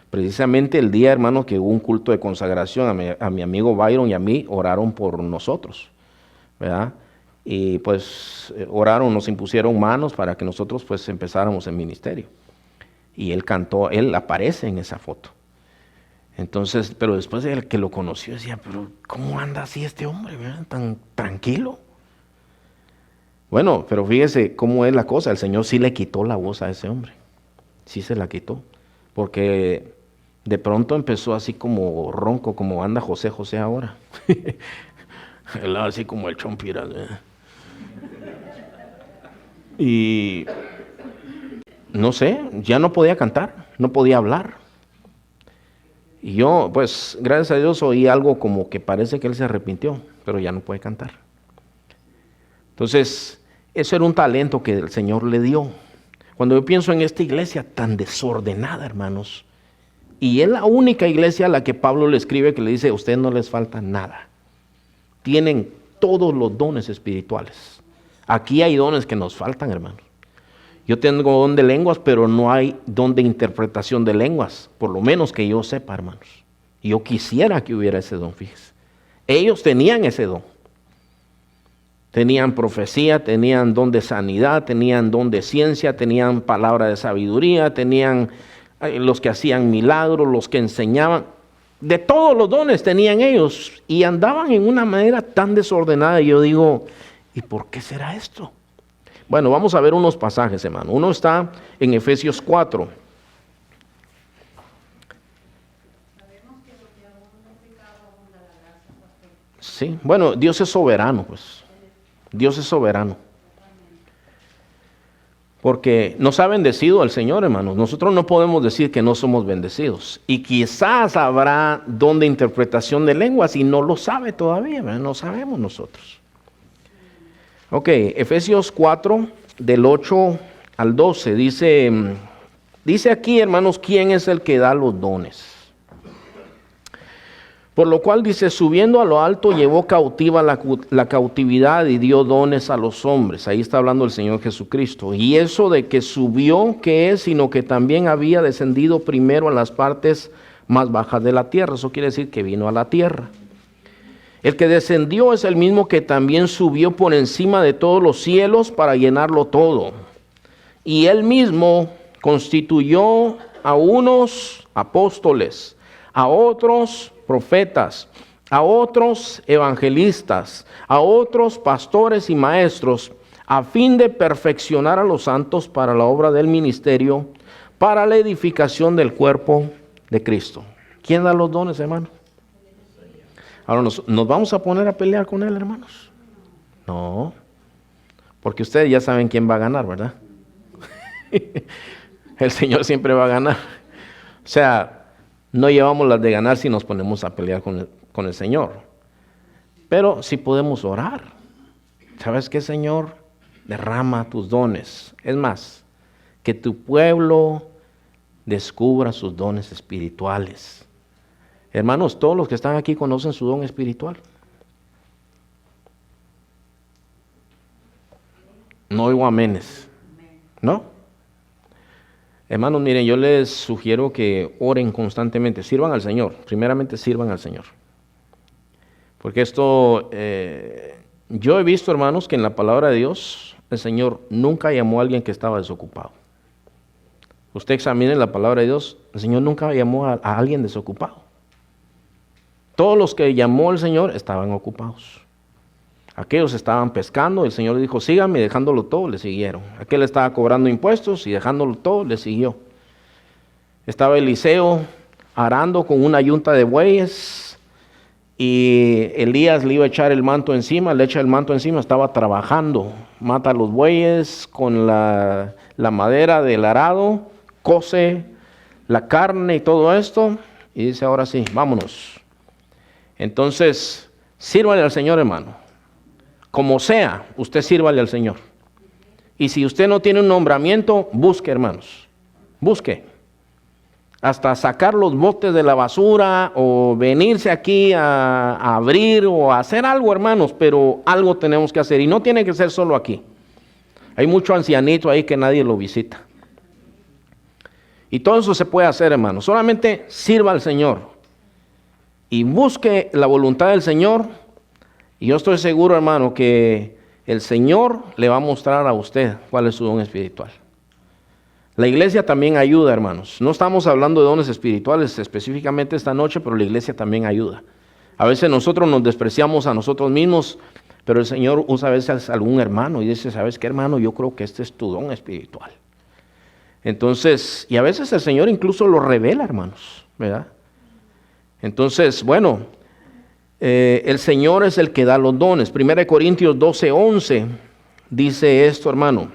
precisamente el día, hermanos, que hubo un culto de consagración. A mi amigo Byron y a mí oraron por nosotros, ¿verdad? Y pues oraron, nos impusieron manos para que nosotros pues empezáramos el ministerio. Y él cantó, él aparece en esa foto. Entonces, pero después de que lo conoció, decía, pero ¿cómo anda así este hombre, ¿verdad? Tan tranquilo? Bueno, pero fíjese cómo es la cosa, el Señor sí le quitó la voz a ese hombre, sí se la quitó, porque de pronto empezó así como ronco, como anda José ahora, así como el Chompiras, ¿verdad? Y no sé, ya no podía cantar, no podía hablar. Y yo, pues, gracias a Dios oí algo como que parece que él se arrepintió, pero ya no puede cantar. Entonces, eso era un talento que el Señor le dio. Cuando yo pienso en esta iglesia tan desordenada, hermanos, y es la única iglesia a la que Pablo le escribe que le dice, a ustedes no les falta nada. Tienen todos los dones espirituales. Aquí hay dones que nos faltan, hermanos. Yo tengo don de lenguas, pero no hay don de interpretación de lenguas, por lo menos que yo sepa, hermanos. Yo quisiera que hubiera ese don, fíjese. Ellos tenían ese don. Tenían profecía, tenían don de sanidad, tenían don de ciencia, tenían palabra de sabiduría, tenían los que hacían milagros, los que enseñaban. De todos los dones tenían ellos y andaban en una manera tan desordenada. Y yo digo, ¿y por qué será esto? Bueno, vamos a ver unos pasajes, hermano. Uno está en Efesios 4. Sí, bueno, Dios es soberano, pues. Dios es soberano. Porque nos ha bendecido el Señor, hermanos. Nosotros no podemos decir que no somos bendecidos. Y quizás habrá don de interpretación de lenguas y no lo sabe todavía, ¿verdad? No sabemos nosotros. Ok, Efesios 4, del 8 al 12, dice aquí, hermanos, ¿quién es el que da los dones? Por lo cual dice, subiendo a lo alto, llevó cautiva la cautividad y dio dones a los hombres. Ahí está hablando el Señor Jesucristo. Y eso de que subió, ¿qué es? Sino que también había descendido primero a las partes más bajas de la tierra. Eso quiere decir que vino a la tierra. El que descendió es el mismo que también subió por encima de todos los cielos para llenarlo todo. Y él mismo constituyó a unos apóstoles, a otros profetas, a otros evangelistas, a otros pastores y maestros, a fin de perfeccionar a los santos para la obra del ministerio, para la edificación del cuerpo de Cristo. ¿Quién da los dones, hermano? Ahora, ¿nos vamos a poner a pelear con él, hermanos? No, porque ustedes ya saben quién va a ganar, ¿verdad? El Señor siempre va a ganar. O sea, no llevamos las de ganar si nos ponemos a pelear con el Señor. Pero sí podemos orar. ¿Sabes qué, Señor? Derrama tus dones. Es más, que tu pueblo descubra sus dones espirituales. Hermanos, todos los que están aquí conocen su don espiritual. No oigo amenes, ¿no? Hermanos, miren, yo les sugiero que oren constantemente, sirvan al Señor, primeramente sirvan al Señor. Porque esto, yo he visto, hermanos, que en la palabra de Dios, el Señor nunca llamó a alguien que estaba desocupado. Usted examine la palabra de Dios, el Señor nunca llamó a alguien desocupado. Todos los que llamó el Señor estaban ocupados. Aquellos estaban pescando, el Señor le dijo, síganme, dejándolo todo, le siguieron. Aquel estaba cobrando impuestos y dejándolo todo, le siguió. Estaba Eliseo arando con una yunta de bueyes y Elías le iba a echar el manto encima, le echa el manto encima, estaba trabajando. Mata los bueyes con la madera del arado, cose la carne y todo esto y dice, ahora sí, vámonos. Entonces, sírvale al Señor, hermano. Como sea, usted sírvale al Señor. Y si usted no tiene un nombramiento, busque, hermanos. Busque. Hasta sacar los botes de la basura o venirse aquí a abrir o a hacer algo, hermanos. Pero algo tenemos que hacer. Y no tiene que ser solo aquí. Hay mucho ancianito ahí que nadie lo visita. Y todo eso se puede hacer, hermanos. Solamente sirva al Señor. Y busque la voluntad del Señor. Y yo estoy seguro, hermano, que el Señor le va a mostrar a usted cuál es su don espiritual. La iglesia también ayuda, hermanos. No estamos hablando de dones espirituales específicamente esta noche, pero la iglesia también ayuda. A veces nosotros nos despreciamos a nosotros mismos, pero el Señor usa a veces a algún hermano y dice, ¿sabes qué, hermano? Yo creo que este es tu don espiritual. Entonces, y a veces el Señor incluso lo revela, hermanos, ¿verdad? Entonces, bueno, el Señor es el que da los dones. 1 Corintios 12:11 dice esto, hermano.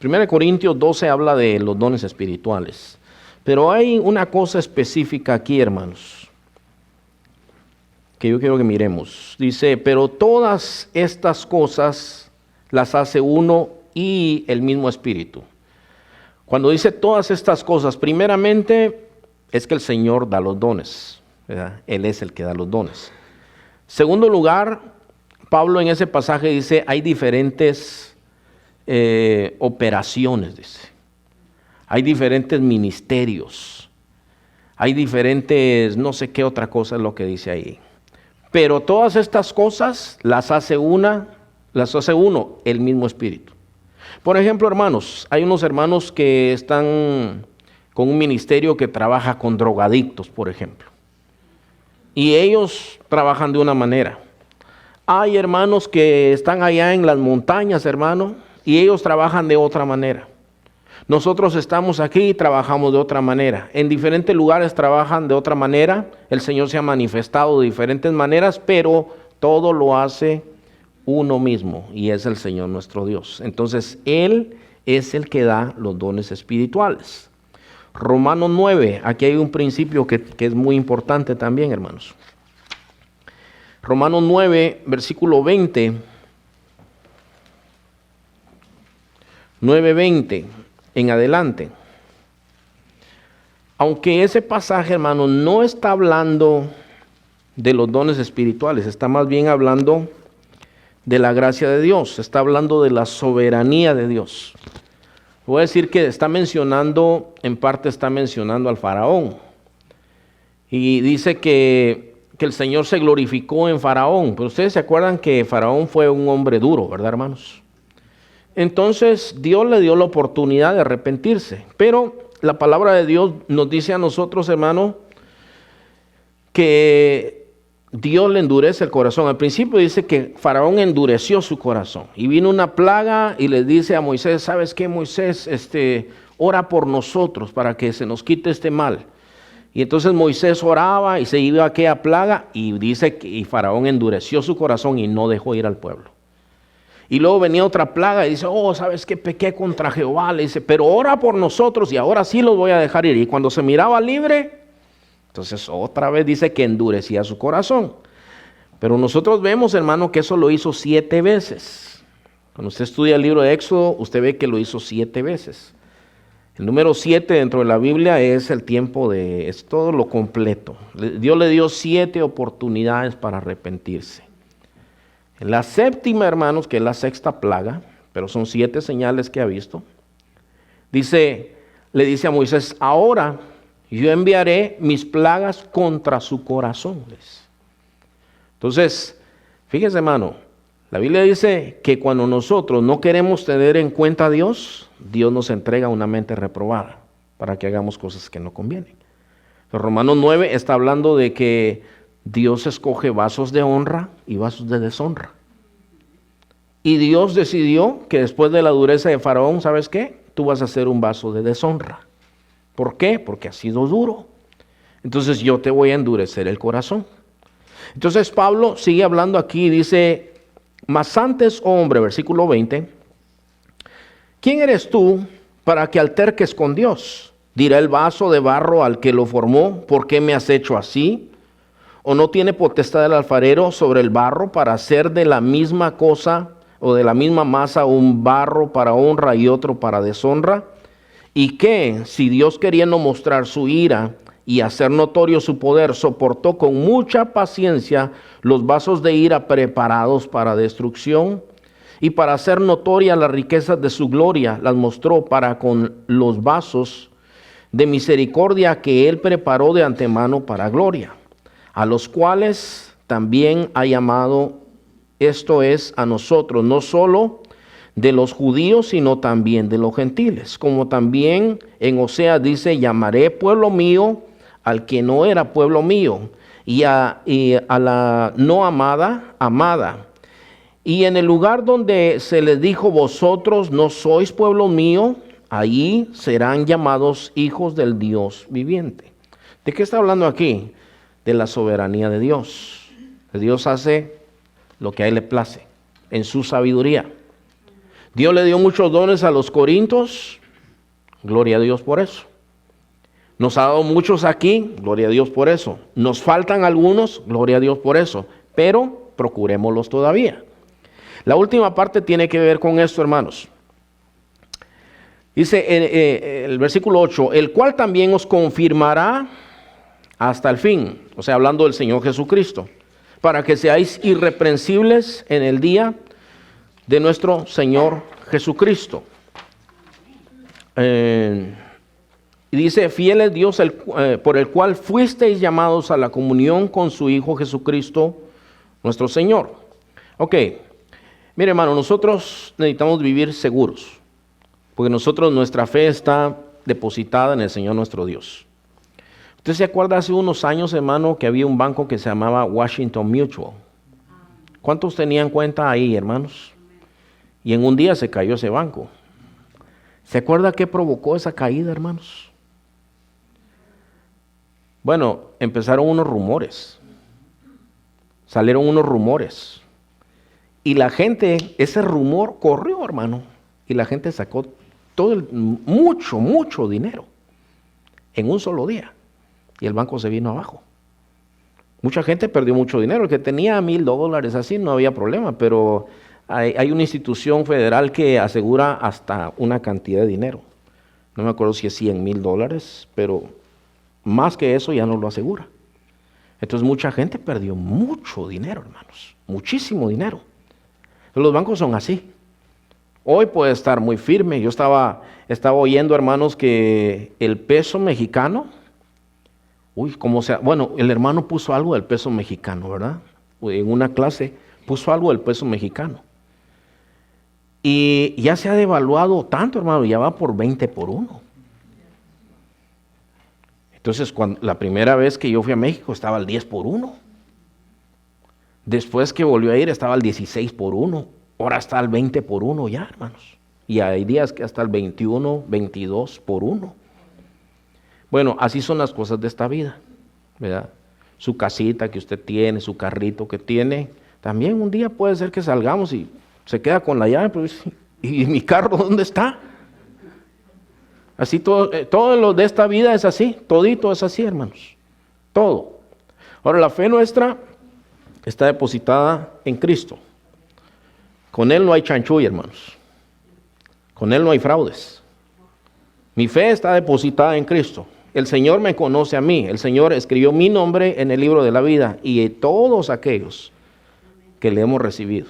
1 Corintios 12 habla de los dones espirituales. Pero hay una cosa específica aquí, hermanos, que yo quiero que miremos. Dice, pero todas estas cosas las hace uno y el mismo Espíritu. Cuando dice todas estas cosas, primeramente es que el Señor da los dones, ¿verdad? Él es el que da los dones. Segundo lugar, Pablo en ese pasaje dice, hay diferentes operaciones, dice. Hay diferentes ministerios. Hay diferentes, no sé qué otra cosa es lo que dice ahí. Pero todas estas cosas las hace uno, el mismo Espíritu. Por ejemplo, hermanos, hay unos hermanos que están con un ministerio que trabaja con drogadictos, por ejemplo. Y ellos trabajan de una manera. Hay hermanos que están allá en las montañas, hermano, y ellos trabajan de otra manera. Nosotros estamos aquí y trabajamos de otra manera. En diferentes lugares trabajan de otra manera. El Señor se ha manifestado de diferentes maneras, pero todo lo hace uno mismo, y es el Señor nuestro Dios. Entonces, Él es el que da los dones espirituales. Romanos 9, aquí hay un principio que es muy importante también, hermanos. Romanos 9, versículo 20. 9:20 en adelante. Aunque ese pasaje, hermano, no está hablando de los dones espirituales, está más bien hablando de la gracia de Dios, está hablando de la soberanía de Dios. Voy a decir que está mencionando, en parte está mencionando al faraón. Y dice que el Señor se glorificó en Faraón. Pero ustedes se acuerdan que Faraón fue un hombre duro, ¿verdad, hermanos? Entonces Dios le dio la oportunidad de arrepentirse. Pero la palabra de Dios nos dice a nosotros, hermano, que Dios le endurece el corazón. Al principio dice que Faraón endureció su corazón. Y vino una plaga y le dice a Moisés, ¿sabes qué, Moisés? Ora por nosotros para que se nos quite este mal. Y entonces Moisés oraba y se iba aquella plaga y dice que Faraón endureció su corazón y no dejó ir al pueblo. Y luego venía otra plaga y dice, ¿sabes qué? Pequé contra Jehová. Le dice, pero ora por nosotros y ahora sí los voy a dejar ir. Y cuando se miraba libre, entonces otra vez dice que endurecía su corazón. Pero nosotros vemos, hermano, que eso lo hizo 7 veces. Cuando usted estudia el libro de Éxodo, usted ve que lo hizo 7 veces. El número 7 dentro de la Biblia es el tiempo es todo lo completo. Dios le dio 7 oportunidades para arrepentirse. En la séptima, hermanos, que es la sexta plaga, pero son 7 señales que ha visto, le dice a Moisés, ahora yo enviaré mis plagas contra su corazón. Entonces, fíjese, hermano, la Biblia dice que cuando nosotros no queremos tener en cuenta a Dios, Dios nos entrega una mente reprobada para que hagamos cosas que no convienen. Pero Romanos 9 está hablando de que Dios escoge vasos de honra y vasos de deshonra. Y Dios decidió que después de la dureza de Faraón, ¿sabes qué? Tú vas a ser un vaso de deshonra. ¿Por qué? Porque has sido duro. Entonces yo te voy a endurecer el corazón. Entonces Pablo sigue hablando aquí y dice, mas antes, oh hombre, versículo 20, ¿quién eres tú para que alterques con Dios? Dirá el vaso de barro al que lo formó, ¿por qué me has hecho así? ¿O no tiene potestad el alfarero sobre el barro para hacer de la misma cosa o de la misma masa un barro para honra y otro para deshonra? ¿Y qué, si Dios, queriendo mostrar su ira y hacer notorio su poder, soportó con mucha paciencia los vasos de ira preparados para destrucción? Y para hacer notoria las riquezas de su gloria, las mostró para con los vasos de misericordia que él preparó de antemano para gloria, a los cuales también ha llamado, esto es, a nosotros, no solo de los judíos, sino también de los gentiles. Como también en Oseas dice, llamaré pueblo mío al que no era pueblo mío, y a la no amada, amada. Y en el lugar donde se les dijo, vosotros no sois pueblo mío, allí serán llamados hijos del Dios viviente. ¿De qué está hablando aquí? De la soberanía de Dios. Dios hace lo que a él le place, en su sabiduría. Dios le dio muchos dones a los corintios, gloria a Dios por eso. Nos ha dado muchos aquí, gloria a Dios por eso. Nos faltan algunos, gloria a Dios por eso, pero procurémoslos todavía. La última parte tiene que ver con esto, hermanos. Dice el versículo 8, el cual también os confirmará hasta el fin, o sea, hablando del Señor Jesucristo, para que seáis irreprensibles en el día de nuestro Señor Jesucristo. Y dice, fiel es Dios por el cual fuisteis llamados a la comunión con su Hijo Jesucristo, nuestro Señor. Ok, mire, hermano, nosotros necesitamos vivir seguros, porque nuestra fe está depositada en el Señor nuestro Dios. ¿Usted se acuerda hace unos años, hermano, que había un banco que se llamaba Washington Mutual? ¿Cuántos tenían cuenta ahí, hermanos? Y en un día se cayó ese banco. ¿Se acuerda qué provocó esa caída, hermanos? Bueno, empezaron unos rumores. Salieron unos rumores. Y la gente, ese rumor corrió, hermano. Y la gente sacó mucho dinero en un solo día. Y el banco se vino abajo. Mucha gente perdió mucho dinero. El que tenía $1,000 así no había problema, pero hay una institución federal que asegura hasta una cantidad de dinero. No me acuerdo si es $100,000, pero más que eso ya no lo asegura. Entonces mucha gente perdió mucho dinero, hermanos. Muchísimo dinero. Los bancos son así. Hoy puede estar muy firme. Yo estaba oyendo, hermanos, que el peso mexicano Uy, ¿cómo sea? Bueno, el hermano puso algo del peso mexicano, ¿verdad? En una clase puso algo del peso mexicano. Y ya se ha devaluado tanto, hermano, ya va por 20 por 1. Entonces, la primera vez que yo fui a México estaba al 10 por 1. Después que volvió a ir estaba al 16 por 1. Ahora está al 20 por 1 ya, hermanos. Y hay días que hasta el 21, 22 por 1. Bueno, así son las cosas de esta vida, ¿verdad? Su casita que usted tiene, su carrito que tiene. También un día puede ser que salgamos y se queda con la llave, pues, ¿y mi carro dónde está? Así todo lo de esta vida es así, todito es así, hermanos. Todo. Ahora, la fe nuestra está depositada en Cristo. Con Él no hay chanchullo, hermanos. Con Él no hay fraudes. Mi fe está depositada en Cristo. El Señor me conoce a mí. El Señor escribió mi nombre en el libro de la vida y todos aquellos que le hemos recibido.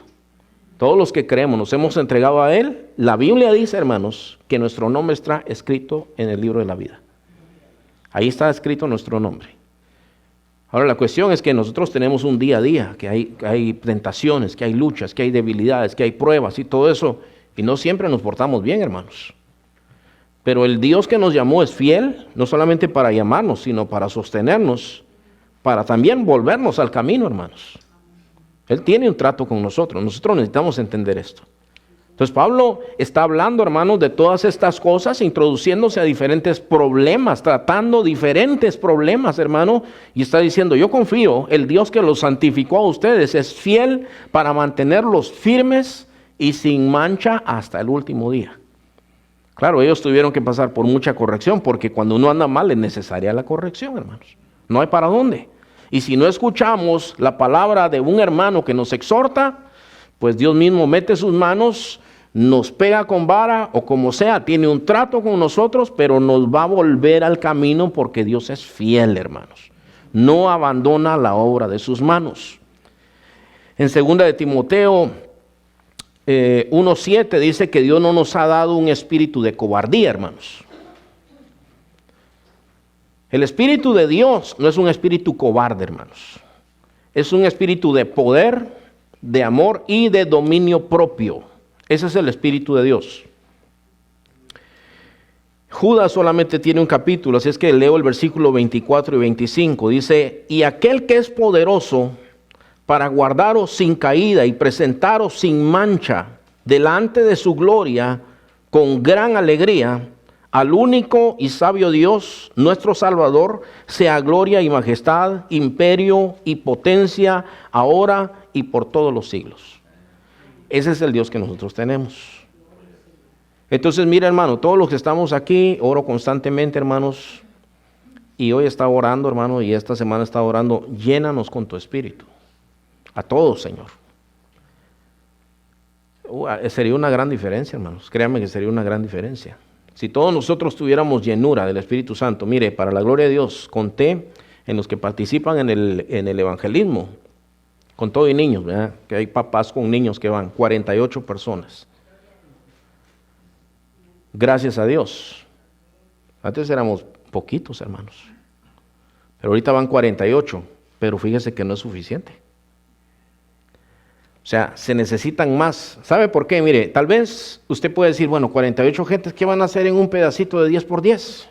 Todos los que creemos, nos hemos entregado a Él. La Biblia dice, hermanos, que nuestro nombre está escrito en el libro de la vida. Ahí está escrito nuestro nombre. Ahora la cuestión es que nosotros tenemos un día a día, que hay tentaciones, que hay luchas, que hay debilidades, que hay pruebas y todo eso. Y no siempre nos portamos bien, hermanos. Pero el Dios que nos llamó es fiel, no solamente para llamarnos, sino para sostenernos, para también volvernos al camino, hermanos. Él tiene un trato con nosotros necesitamos entender esto. Entonces Pablo está hablando, hermanos, de todas estas cosas, introduciéndose a diferentes problemas, tratando diferentes problemas, hermano, y está diciendo, yo confío, el Dios que los santificó a ustedes es fiel para mantenerlos firmes y sin mancha hasta el último día. Claro, ellos tuvieron que pasar por mucha corrección, porque cuando uno anda mal es necesaria la corrección, hermanos. No hay para dónde. Y si no escuchamos la palabra de un hermano que nos exhorta, pues Dios mismo mete sus manos, nos pega con vara o como sea, tiene un trato con nosotros, pero nos va a volver al camino porque Dios es fiel, hermanos. No abandona la obra de sus manos. En 2 de Timoteo 1:7 dice que Dios no nos ha dado un espíritu de cobardía, hermanos. El espíritu de Dios no es un espíritu cobarde, hermanos. Es un espíritu de poder, de amor y de dominio propio. Ese es el espíritu de Dios. Judas solamente tiene un capítulo, así es que leo el versículo 24 y 25. Dice, y aquel que es poderoso para guardaros sin caída y presentaros sin mancha delante de su gloria con gran alegría, al único y sabio Dios, nuestro Salvador, sea gloria y majestad, imperio y potencia, ahora y por todos los siglos. Ese es el Dios que nosotros tenemos. Entonces, mira, hermano, todos los que estamos aquí, oro constantemente, hermanos, y hoy está orando, hermano, y esta semana está orando, llénanos con tu espíritu. A todos, Señor. Sería una gran diferencia, hermanos. Créanme que sería una gran diferencia. Si todos nosotros tuviéramos llenura del Espíritu Santo, mire, para la gloria de Dios, conté en los que participan en el evangelismo, con todo y niños, ¿verdad? Que hay papás con niños que van, 48 personas. Gracias a Dios. Antes éramos poquitos, hermanos. Pero ahorita van 48, pero fíjese que no es suficiente. O sea, se necesitan más. ¿Sabe por qué? Mire, tal vez usted puede decir, bueno, 48 gentes, ¿qué van a hacer en un pedacito de 10 por 10?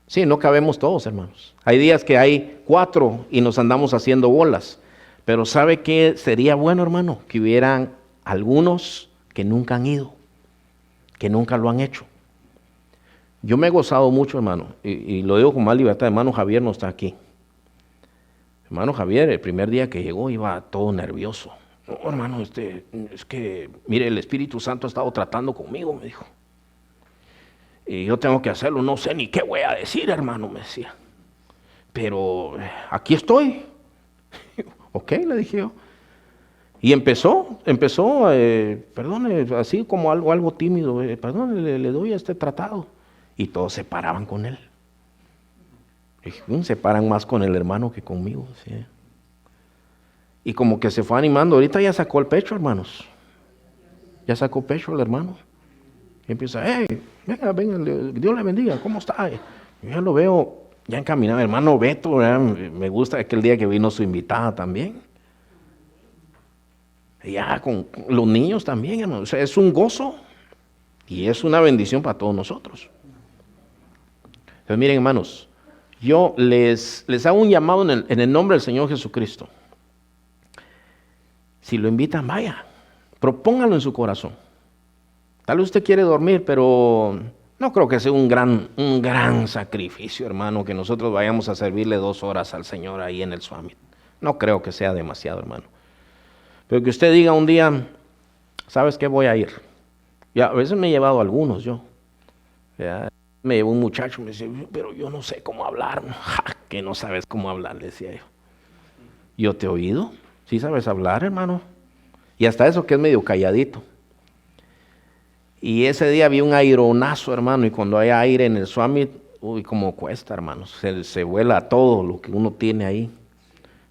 Sí, no cabemos todos, hermanos. Hay días que hay 4 y nos andamos haciendo bolas. Pero ¿sabe qué sería bueno, hermano? Que hubieran algunos que nunca han ido, que nunca lo han hecho. Yo me he gozado mucho, hermano, y lo digo con más libertad. Hermano Javier no está aquí. Hermano Javier, el primer día que llegó iba todo nervioso. No, hermano, es que, mire, el Espíritu Santo ha estado tratando conmigo, me dijo. Y yo tengo que hacerlo, no sé ni qué voy a decir, hermano, me decía. Pero aquí estoy. Ok, le dije yo. Y empezó, perdone, así como algo tímido, perdone, le doy este tratado. Y todos se paraban con él. Se paran más con el hermano que conmigo. ¿Sí? Y como que se fue animando. Ahorita ya sacó el pecho, hermanos. Ya sacó pecho el hermano. Y empieza, venga, Dios le bendiga, ¿cómo está? Yo ya lo veo Ya encaminaba, hermano Beto, ¿verdad? Me gusta aquel día que vino su invitada también. Ya con los niños también, hermano. O sea, es un gozo y es una bendición para todos nosotros. Entonces, miren, hermanos, yo les hago un llamado en el nombre del Señor Jesucristo. Si lo invitan, vaya, propóngalo en su corazón. Tal vez usted quiere dormir, pero no creo que sea un gran sacrificio, hermano, que nosotros vayamos a servirle 2 horas al Señor ahí en el Summit. No creo que sea demasiado, hermano. Pero que usted diga un día, ¿sabes qué? Voy a ir. Ya, a veces me he llevado a algunos yo. Ya, me llevó un muchacho, me dice, pero yo no sé cómo hablar. Ja, que no sabes cómo hablar, le decía yo. Yo te he oído. Sí sabes hablar, hermano. Y hasta eso que es medio calladito. Y ese día había un aironazo, hermano, y cuando hay aire en el Summit, uy, cómo cuesta, hermano. Se vuela todo lo que uno tiene ahí.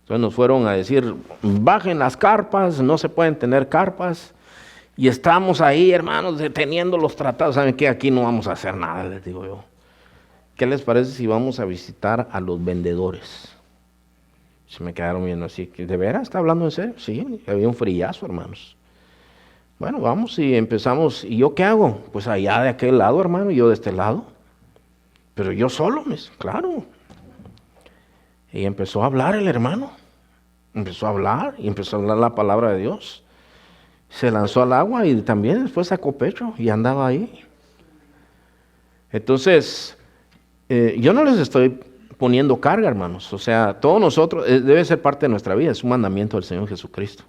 Entonces nos fueron a decir, bajen las carpas, no se pueden tener carpas. Y estamos ahí, hermanos, deteniendo los tratados. ¿Saben qué? Aquí no vamos a hacer nada, les digo yo. ¿Qué les parece si vamos a visitar a los vendedores? Se me quedaron viendo así, ¿de veras está hablando en serio? Sí, había un frillazo, hermanos. Bueno, vamos y empezamos. ¿Y yo qué hago? Pues allá de aquel lado, hermano, y yo de este lado. Pero yo solo, claro. Y empezó a hablar el hermano. Empezó a hablar y empezó a hablar la palabra de Dios. Se lanzó al agua y también después sacó pecho y andaba ahí. Entonces, yo no les estoy poniendo carga, hermanos. O sea, todos nosotros, debe ser parte de nuestra vida, es un mandamiento del Señor Jesucristo.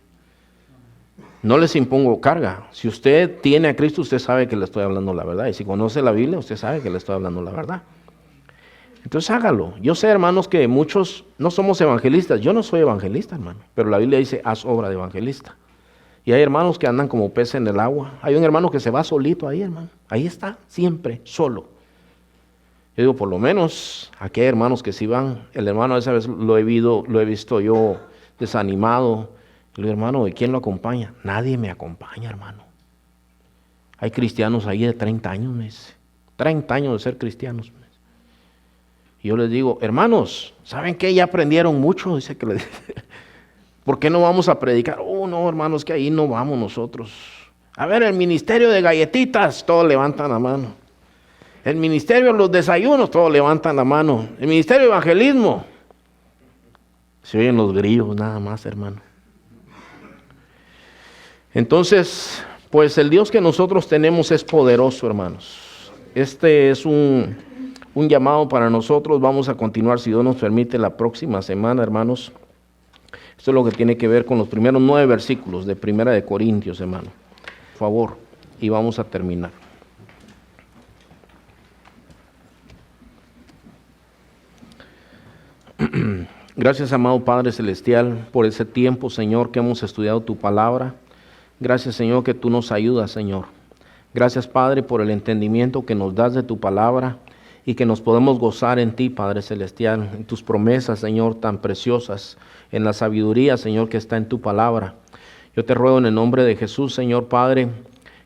No les impongo carga. Si usted tiene a Cristo, usted sabe que le estoy hablando la verdad. Y si conoce la Biblia, usted sabe que le estoy hablando la verdad. Entonces hágalo. Yo sé, hermanos, que muchos no somos evangelistas. Yo no soy evangelista, hermano. Pero la Biblia dice, haz obra de evangelista. Y hay hermanos que andan como peces en el agua. Hay un hermano que se va solito ahí, hermano. Ahí está, siempre, solo. Yo digo, por lo menos, aquí hay hermanos que sí van. El hermano esa vez lo he visto yo desanimado. Le digo, hermano, ¿y quién lo acompaña? Nadie me acompaña, hermano. Hay cristianos ahí de 30 años, me dice. 30 años de ser cristianos. Y yo les digo, hermanos, ¿saben qué? Ya aprendieron mucho. Dice que le dice, ¿por qué no vamos a predicar? Oh, no, hermanos, que ahí no vamos nosotros. A ver, el ministerio de galletitas, todos levantan la mano. El ministerio de los desayunos, todos levantan la mano. El ministerio de evangelismo. Se oyen los grillos nada más, hermano. Entonces, pues el Dios que nosotros tenemos es poderoso, hermanos. Este es un llamado para nosotros. Vamos a continuar, si Dios nos permite, la próxima semana, hermanos. Esto es lo que tiene que ver con los primeros 9 versículos de 1 de Corintios, hermano. Por favor, y vamos a terminar. Gracias, amado Padre Celestial, por ese tiempo, Señor, que hemos estudiado tu palabra. Gracias, Señor, que tú nos ayudas, Señor. Gracias, Padre, por el entendimiento que nos das de tu palabra y que nos podemos gozar en ti, Padre Celestial, en tus promesas, Señor, tan preciosas, en la sabiduría, Señor, que está en tu palabra. Yo te ruego en el nombre de Jesús, Señor Padre,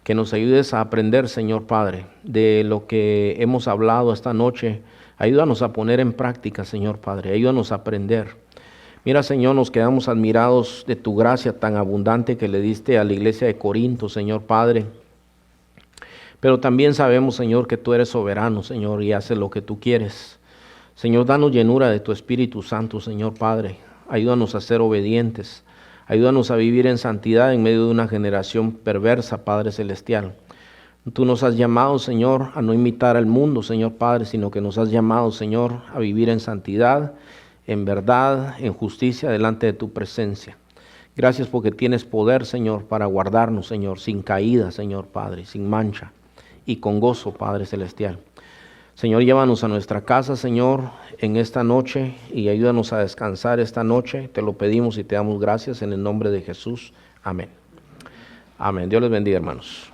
que nos ayudes a aprender, Señor Padre, de lo que hemos hablado esta noche. Ayúdanos a poner en práctica, Señor Padre. Ayúdanos a aprender. Mira, Señor, nos quedamos admirados de tu gracia tan abundante que le diste a la iglesia de Corinto, Señor Padre. Pero también sabemos, Señor, que tú eres soberano, Señor, y haces lo que tú quieres. Señor, danos llenura de tu Espíritu Santo, Señor Padre. Ayúdanos a ser obedientes. Ayúdanos a vivir en santidad en medio de una generación perversa, Padre Celestial. Tú nos has llamado, Señor, a no imitar al mundo, Señor Padre, sino que nos has llamado, Señor, a vivir en santidad, en verdad, en justicia, delante de tu presencia. Gracias porque tienes poder, Señor, para guardarnos, Señor, sin caída, Señor Padre, sin mancha y con gozo, Padre Celestial. Señor, llévanos a nuestra casa, Señor, en esta noche y ayúdanos a descansar esta noche. Te lo pedimos y te damos gracias en el nombre de Jesús. Amén. Amén. Dios les bendiga, hermanos.